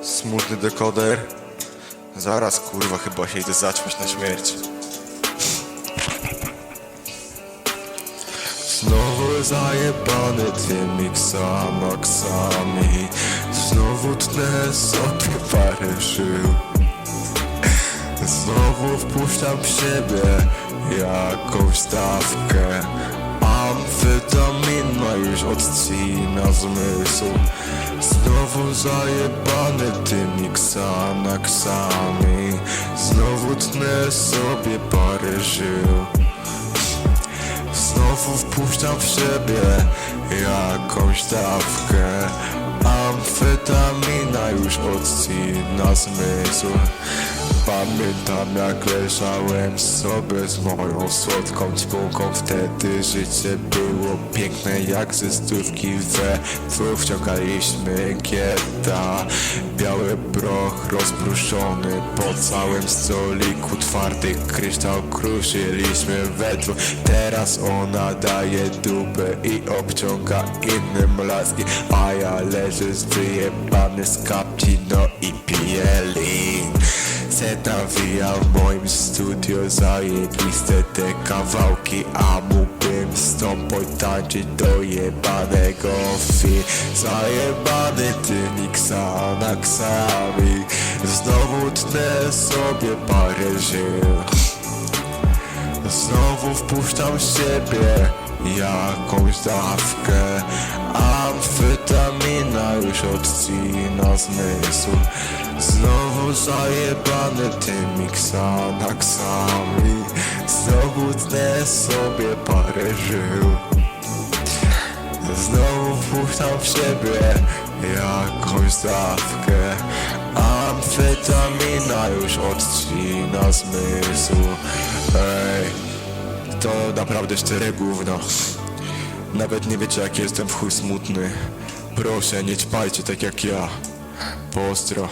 Smutny dekoder. Zaraz kurwa, chyba się idę zaćmać na śmierć. Znowu zajebany tymi Xanaxami. Znowu tnę sobie parę żył. Znowu wpuszczam w siebie jakąś dawkę. Amfetamina już odcina zmysł. Znowu zajebany tymi Xanaxami. Znowu tnę sobie parę żył. Znowu wpuszczam w siebie jakąś dawkę. Amfetamina już odcina zmysł. Pamiętam jak leżałem sobie z moją słodką ćpunką. Wtedy życie było piękne jak ze stówki we dwóch wciągaliśmy gieta. Biały proch rozbruszony po całym stoliku. Twardy kryształ kruszyliśmy we dwóch. Teraz ona daje dupę i obciąga innym laski, a ja leżę wyjebany z kapci, no i piję lin. Se nawija w moim studio zajebiste te kawałki, a mógłbym z tą potańczyć do jebanego fi. Zajebany tymi Xanaxami. Znowu tnę sobie parę żył. Znowu wpuszczam z siebie jakąś dawkę. Amfetamina już odcina zmysł. Znowu zajebany tymi Xanaxami. Znowu tnę sobie parę żył. Znowu wpuszczam w siebie jakąś dawkę. Amfetamina już odcina zmysł. Ej, to naprawdę szczere gówno. Nawet nie wiecie jak jestem w chuj smutny. Proszę, nie ćpajcie tak jak ja. Pozdro.